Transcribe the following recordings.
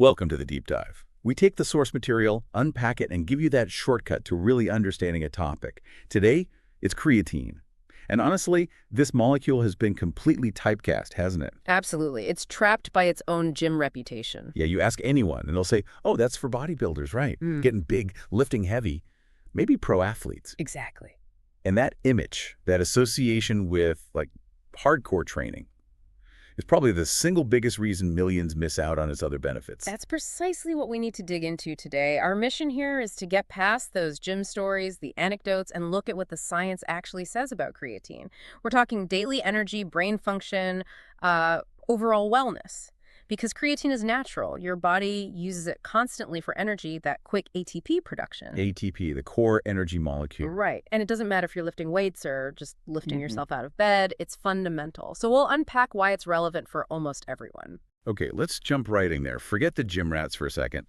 Welcome to the Deep Dive. We take the source material, unpack it, and give you that shortcut to really understanding a topic. Today, it's creatine. And honestly, this molecule has been completely typecast, hasn't it? Absolutely. It's trapped by its own gym reputation. Yeah, you ask anyone, and they'll say, oh, that's for bodybuilders, right? Mm. Getting big, lifting heavy, maybe pro athletes. Exactly. And that image, that association with, hardcore training, is probably the single biggest reason millions miss out on its other benefits. That's precisely what we need to dig into today. Our mission here is to get past those gym stories, the anecdotes, and look at what the science actually says about creatine. We're talking daily energy, brain function, overall wellness. Because creatine is natural. Your body uses it constantly for energy, that quick ATP production. ATP, the core energy molecule. Right. And it doesn't matter if you're lifting weights or just lifting yourself out of bed. It's fundamental. So we'll unpack why it's relevant for almost everyone. Okay, let's jump right in there. Forget the gym rats for a second.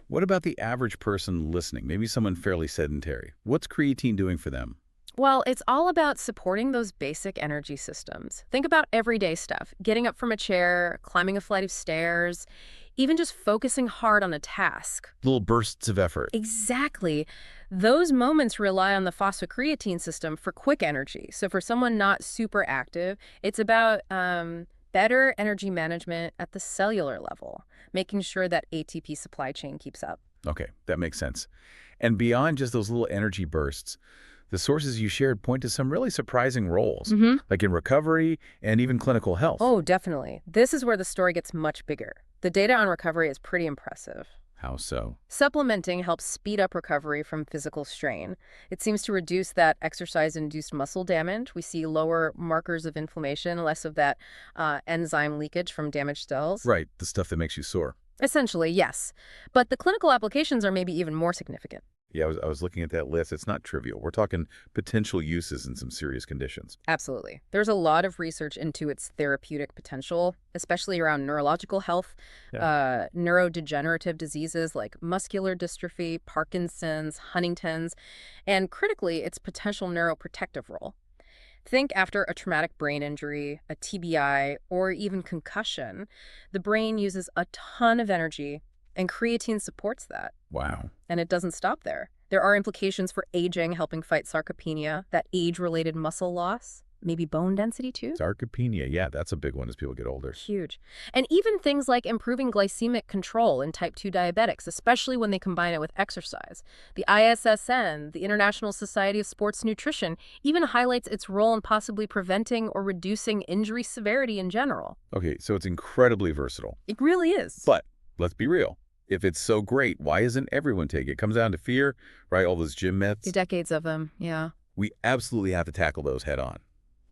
What about the average person listening? Maybe someone fairly sedentary. What's creatine doing for them? Well, it's all about supporting those basic energy systems. Think about everyday stuff, getting up from a chair, climbing a flight of stairs, even just focusing hard on a task. Little bursts of effort. Exactly. Those moments rely on the phosphocreatine system for quick energy. So for someone not super active, it's about better energy management at the cellular level, making sure that ATP supply chain keeps up. Okay, that makes sense. And beyond just those little energy bursts, the sources you shared point to some really surprising roles, like in recovery and even clinical health. Oh, definitely. This is where the story gets much bigger. The data on recovery is pretty impressive. How so? Supplementing helps speed up recovery from physical strain. It seems to reduce that exercise-induced muscle damage. We see lower markers of inflammation, less of that enzyme leakage from damaged cells. Right, the stuff that makes you sore. Essentially, yes. But the clinical applications are maybe even more significant. Yeah, I was looking at that list. It's not trivial. We're talking potential uses in some serious conditions. Absolutely. There's a lot of research into its therapeutic potential, especially around neurological health, neurodegenerative diseases like muscular dystrophy, Parkinson's, Huntington's, and critically, its potential neuroprotective role. Think after a traumatic brain injury, a TBI, or even concussion, the brain uses a ton of energy, and creatine supports that. Wow. And it doesn't stop there. There are implications for aging, helping fight sarcopenia, that age-related muscle loss, maybe bone density too. Sarcopenia, yeah, that's a big one as people get older. Huge. And even things like improving glycemic control in type 2 diabetics, especially when they combine it with exercise. The ISSN, the International Society of Sports Nutrition, even highlights its role in possibly preventing or reducing injury severity in general. Okay, so it's incredibly versatile. It really is. But let's be real. If it's so great, why isn't everyone taking it? It comes down to fear, right? All those gym myths. Decades of them, yeah. We absolutely have to tackle those head on.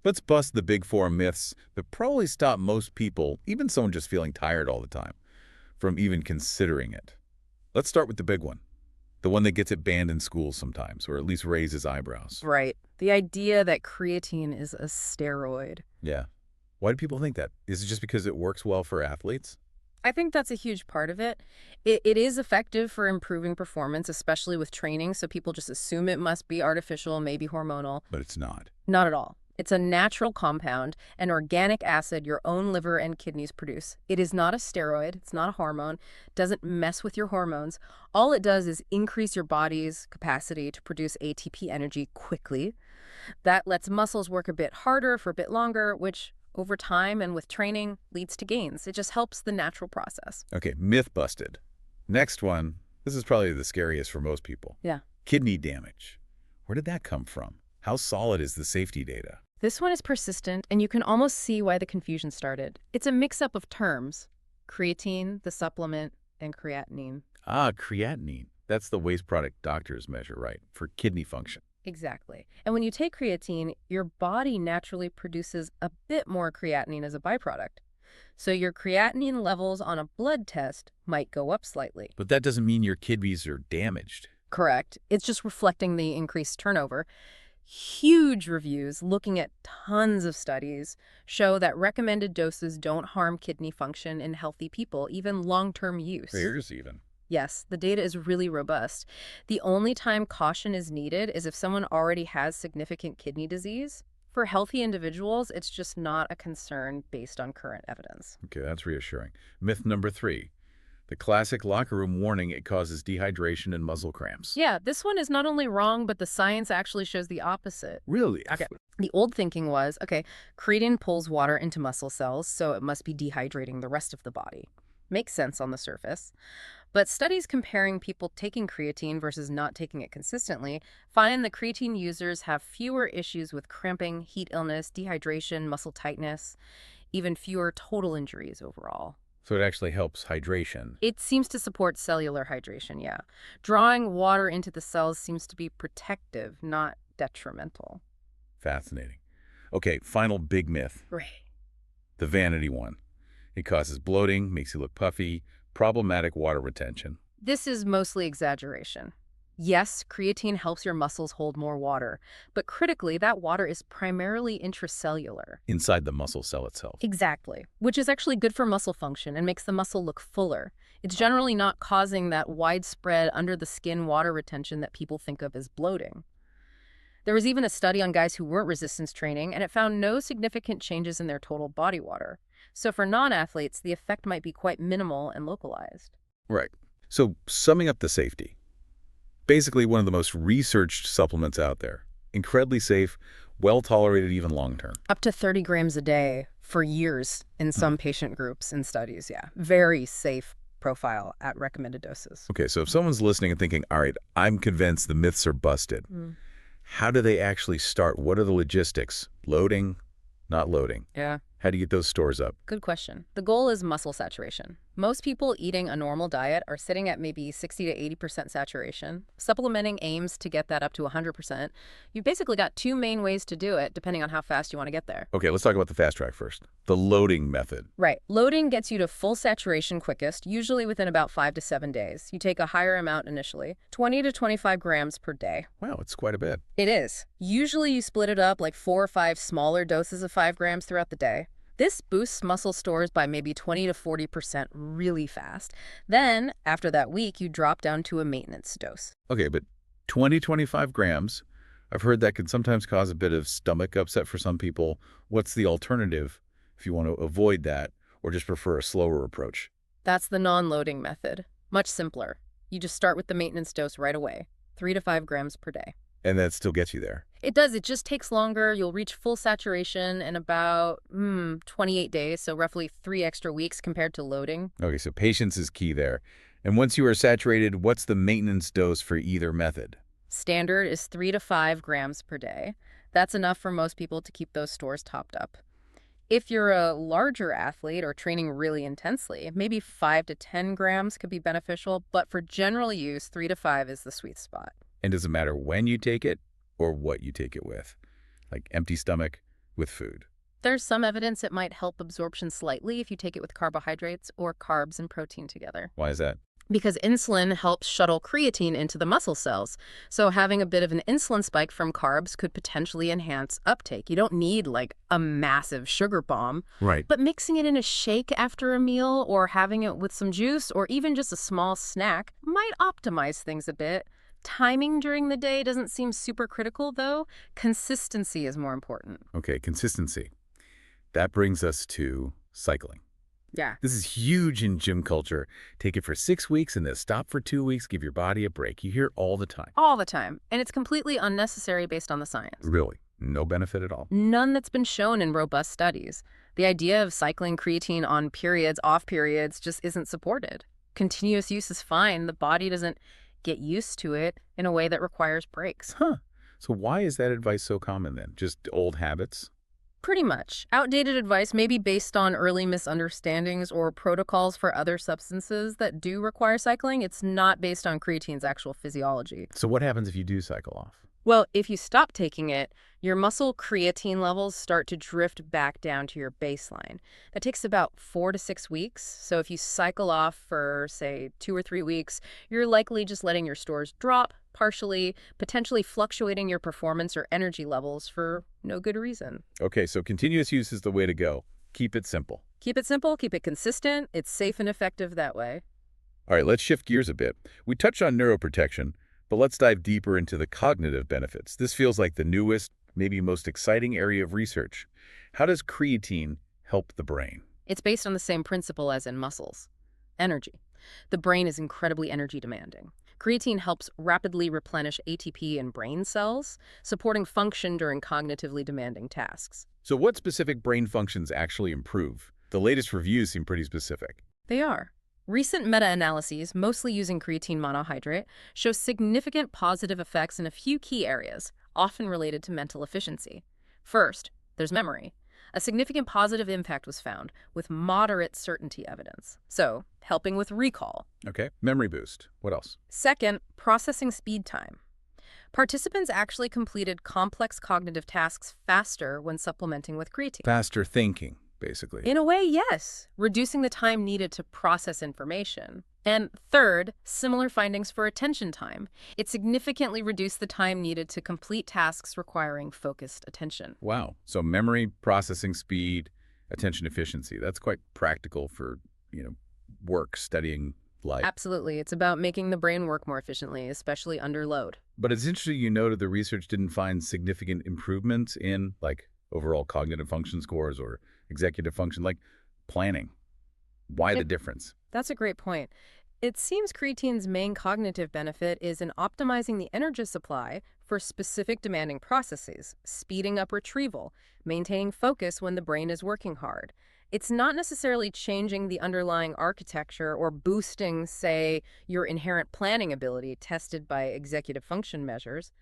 Let's bust the big four myths that probably stop most people, even someone just feeling tired all the time, from even considering it. Let's start with the big one. The one that gets it banned in schools sometimes, or at least raises eyebrows. Right. The idea that creatine is a steroid. Yeah. Why do people think that? Is it just because it works well for athletes? I think that's a huge part of it. It is effective for improving performance, especially with training, so people just assume it must be artificial, maybe hormonal. But it's not. Not at all. It's a natural compound, an organic acid your own liver and kidneys produce. It is not a steroid. It's not a hormone. It doesn't mess with your hormones. All it does is increase your body's capacity to produce ATP energy quickly. That lets muscles work a bit harder for a bit longer, which over time and with training leads to gains. It just helps the natural process. Okay, myth busted. Next one, this is probably the scariest for most people. Yeah. Kidney damage. Where did that come from? How solid is the safety data? This one is persistent, and you can almost see why the confusion started. It's a mix-up of terms. Creatine, the supplement, and creatinine. Ah, creatinine. That's the waste product doctors measure, right, for kidney function. Exactly. And when you take creatine, your body naturally produces a bit more creatinine as a byproduct. So your creatinine levels on a blood test might go up slightly. But that doesn't mean your kidneys are damaged. Correct. It's just reflecting the increased turnover. Huge reviews looking at tons of studies show that recommended doses don't harm kidney function in healthy people, even long-term use. Pairs even. Yes, the data is really robust. The only time caution is needed is if someone already has significant kidney disease. For healthy individuals, it's just not a concern based on current evidence. Okay, that's reassuring. Myth number 3. The classic locker room warning, it causes dehydration and muscle cramps. Yeah, this one is not only wrong, but the science actually shows the opposite. Really? Okay. The old thinking was, okay, creatine pulls water into muscle cells, so it must be dehydrating the rest of the body. Makes sense on the surface. But studies comparing people taking creatine versus not taking it consistently find that creatine users have fewer issues with cramping, heat illness, dehydration, muscle tightness, even fewer total injuries overall. So it actually helps hydration. It seems to support cellular hydration, yeah. Drawing water into the cells seems to be protective, not detrimental. Fascinating. Okay, final big myth, Right. the vanity one. It causes bloating, makes you look puffy, problematic water retention. This is mostly exaggeration. Yes, creatine helps your muscles hold more water, but critically, that water is primarily intracellular. Inside the muscle cell itself. Exactly, which is actually good for muscle function and makes the muscle look fuller. It's generally not causing that widespread under-the-skin water retention that people think of as bloating. There was even a study on guys who weren't resistance training, and it found no significant changes in their total body water. So for non-athletes, the effect might be quite minimal and localized. Right. So summing up the safety. Basically one of the most researched supplements out there. Incredibly safe, well-tolerated even long-term. Up to 30 grams a day for years in some patient groups and studies, yeah. Very safe profile at recommended doses. Okay, so if someone's listening and thinking, all right, I'm convinced the myths are busted, how do they actually start? What are the logistics? Loading, not loading? Yeah. How do you get those stores up? Good question. The goal is muscle saturation. Most people eating a normal diet are sitting at maybe 60 to 80% saturation. Supplementing aims to get that up to 100%. You've basically got two main ways to do it, depending on how fast you want to get there. Okay, let's talk about the fast track first. The loading method. Right. Loading gets you to full saturation quickest, usually within about 5 to 7 days. You take a higher amount initially, 20 to 25 grams per day. Wow, it's quite a bit. It is. Usually you split it up like 4 or 5 smaller doses of 5 grams throughout the day. This boosts muscle stores by maybe 20 to 40% really fast. Then, after that week, you drop down to a maintenance dose. Okay, but 25 grams, I've heard that can sometimes cause a bit of stomach upset for some people. What's the alternative if you want to avoid that or just prefer a slower approach? That's the non-loading method. Much simpler. You just start with the maintenance dose right away, 3 to 5 grams per day. And that still gets you there. It does. It just takes longer. You'll reach full saturation in about 28 days, so roughly 3 extra weeks compared to loading. Okay, so patience is key there. And once you are saturated, what's the maintenance dose for either method? Standard is 3 to 5 grams per day. That's enough for most people to keep those stores topped up. If you're a larger athlete or training really intensely, maybe 5 to 10 grams could be beneficial, but for general use, 3 to 5 is the sweet spot. And does it matter when you take it or what you take it with? Like empty stomach with food? There's some evidence it might help absorption slightly if you take it with carbohydrates or carbs and protein together. Why is that? Because insulin helps shuttle creatine into the muscle cells. So having a bit of an insulin spike from carbs could potentially enhance uptake. You don't need like a massive sugar bomb. Right. But mixing it in a shake after a meal or having it with some juice or even just a small snack might optimize things a bit. Timing during the day doesn't seem super critical, though. Consistency is more important. Okay, consistency. That brings us to cycling. Yeah. This is huge in gym culture. Take it for 6 weeks and then stop for 2 weeks. Give your body a break. You hear all the time. All the time. And it's completely unnecessary based on the science. Really? No benefit at all? None that's been shown in robust studies. The idea of cycling creatine on periods, off periods, just isn't supported. Continuous use is fine. The body doesn't get used to it in a way that requires breaks. Huh. So why is that advice so common then? Just old habits? Pretty much. Outdated advice may be based on early misunderstandings or protocols for other substances that do require cycling. It's not based on creatine's actual physiology. So what happens if you do cycle off? Well, if you stop taking it, your muscle creatine levels start to drift back down to your baseline. That takes about 4 to 6 weeks. So if you cycle off for, say, 2 or 3 weeks, you're likely just letting your stores drop partially, potentially fluctuating your performance or energy levels for no good reason. Okay, so continuous use is the way to go. Keep it simple. Keep it simple, keep it consistent. It's safe and effective that way. All right, let's shift gears a bit. We touched on neuroprotection, but let's dive deeper into the cognitive benefits. This feels like the newest, maybe most exciting area of research. How does creatine help the brain? It's based on the same principle as in muscles. Energy. The brain is incredibly energy demanding. Creatine helps rapidly replenish ATP in brain cells, supporting function during cognitively demanding tasks. So what specific brain functions actually improve? The latest reviews seem pretty specific. They are. Recent meta-analyses, mostly using creatine monohydrate, show significant positive effects in a few key areas, often related to mental efficiency. First, there's memory. A significant positive impact was found, with moderate certainty evidence, so helping with recall. Okay, memory boost. What else? Second, processing speed time. Participants actually completed complex cognitive tasks faster when supplementing with creatine. Faster thinking, basically. In a way, yes, reducing the time needed to process information. And third, similar findings for attention time. It significantly reduced the time needed to complete tasks requiring focused attention. Wow. So memory, processing speed, attention efficiency. That's quite practical for, work, studying, life. Absolutely. It's about making the brain work more efficiently, especially under load. But it's interesting you noted the research didn't find significant improvements in, like, overall cognitive function scores or executive function, like planning. Why the difference? That's a great point. It seems creatine's main cognitive benefit is in optimizing the energy supply for specific demanding processes, speeding up retrieval, maintaining focus when the brain is working hard. It's not necessarily changing the underlying architecture or boosting, say, your inherent planning ability tested by executive function measures.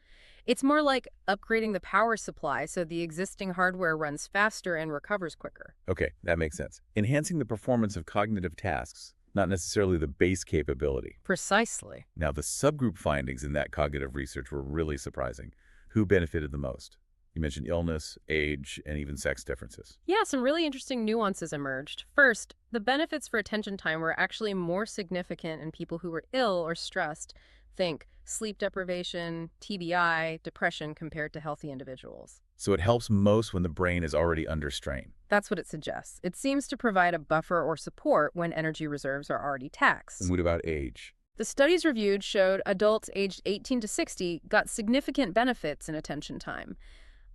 It's more like upgrading the power supply so the existing hardware runs faster and recovers quicker. Okay, that makes sense. Enhancing the performance of cognitive tasks, not necessarily the base capability. Precisely. Now, the subgroup findings in that cognitive research were really surprising. Who benefited the most? You mentioned illness, age, and even sex differences. Yeah, some really interesting nuances emerged. First, the benefits for attention time were actually more significant in people who were ill or stressed. Think sleep deprivation, TBI, depression compared to healthy individuals. So it helps most when the brain is already under strain. That's what it suggests. It seems to provide a buffer or support when energy reserves are already taxed. And what about age? The studies reviewed showed adults aged 18 to 60 got significant benefits in attention time.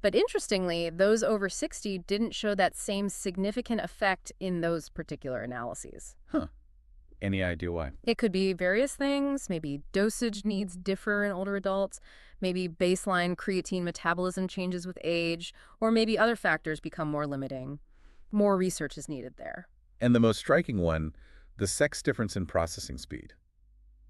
But interestingly, those over 60 didn't show that same significant effect in those particular analyses. Huh. Any idea why? It could be various things. Maybe dosage needs differ in older adults. Maybe baseline creatine metabolism changes with age. Or maybe other factors become more limiting. More research is needed there. And the most striking one, the sex difference in processing speed.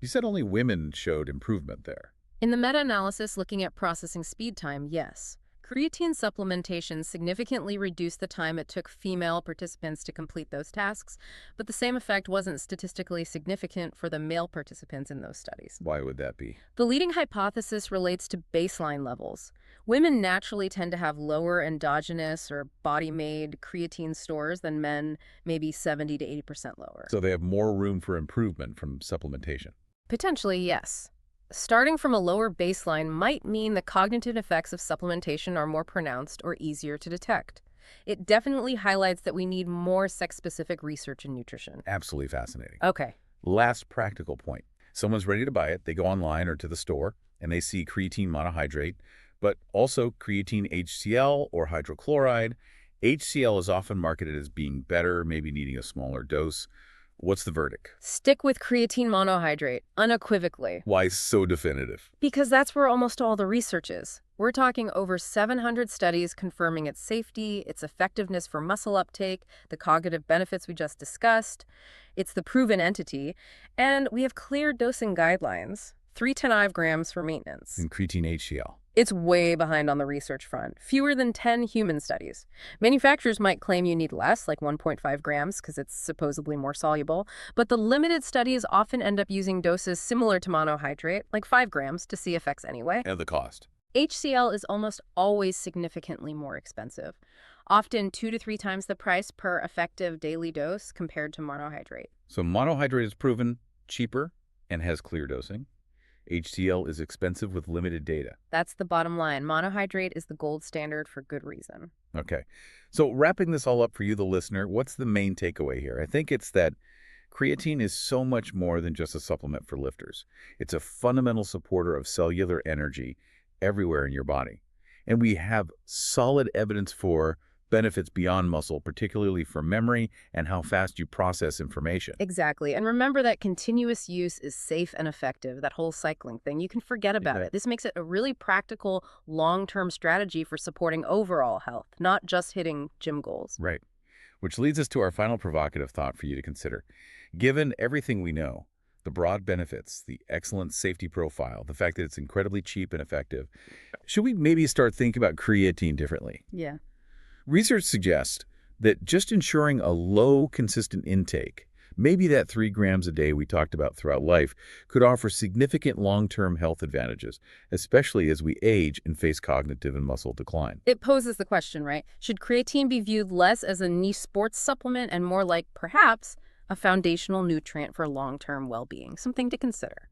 You said only women showed improvement there. In the meta-analysis looking at processing speed time, yes. Creatine supplementation significantly reduced the time it took female participants to complete those tasks, but the same effect wasn't statistically significant for the male participants in those studies. Why would that be? The leading hypothesis relates to baseline levels. Women naturally tend to have lower endogenous or body-made creatine stores than men, maybe 70 to 80% lower. So they have more room for improvement from supplementation. Potentially, yes. Starting from a lower baseline might mean the cognitive effects of supplementation are more pronounced or easier to detect. It definitely highlights that we need more sex-specific research in nutrition. Absolutely fascinating. Okay. Last practical point. Someone's ready to buy it. They go online or to the store, and they see creatine monohydrate, but also creatine HCl or hydrochloride. HCl is often marketed as being better, maybe needing a smaller dose. What's the verdict? Stick with creatine monohydrate, unequivocally. Why so definitive? Because that's where almost all the research is. We're talking over 700 studies confirming its safety, its effectiveness for muscle uptake, the cognitive benefits we just discussed. It's the proven entity. And we have clear dosing guidelines. 3 to 5 grams for maintenance. And creatine HCl. It's way behind on the research front. Fewer than 10 human studies. Manufacturers might claim you need less, like 1.5 grams, because it's supposedly more soluble. But the limited studies often end up using doses similar to monohydrate, like 5 grams, to see effects anyway. And the cost. HCl is almost always significantly more expensive. Often 2 to 3 times the price per effective daily dose compared to monohydrate. So monohydrate is proven cheaper and has clear dosing. HCl is expensive with limited data. That's the bottom line. Monohydrate is the gold standard for good reason. Okay. So wrapping this all up for you, the listener, what's the main takeaway here? I think it's that creatine is so much more than just a supplement for lifters. It's a fundamental supporter of cellular energy everywhere in your body. And we have solid evidence for benefits beyond muscle, particularly for memory and how fast you process information. Exactly. And remember that continuous use is safe and effective, that whole cycling thing. You can forget about Yeah. it. This makes it a really practical, long-term strategy for supporting overall health, not just hitting gym goals. Right. Which leads us to our final provocative thought for you to consider. Given everything we know, the broad benefits, the excellent safety profile, the fact that it's incredibly cheap and effective, should we maybe start thinking about creatine differently? Yeah. Research suggests that just ensuring a low, consistent intake, maybe that 3 grams a day we talked about throughout life, could offer significant long-term health advantages, especially as we age and face cognitive and muscle decline. It poses the question, right? Should creatine be viewed less as a niche sports supplement and more like, perhaps, a foundational nutrient for long-term well-being? Something to consider.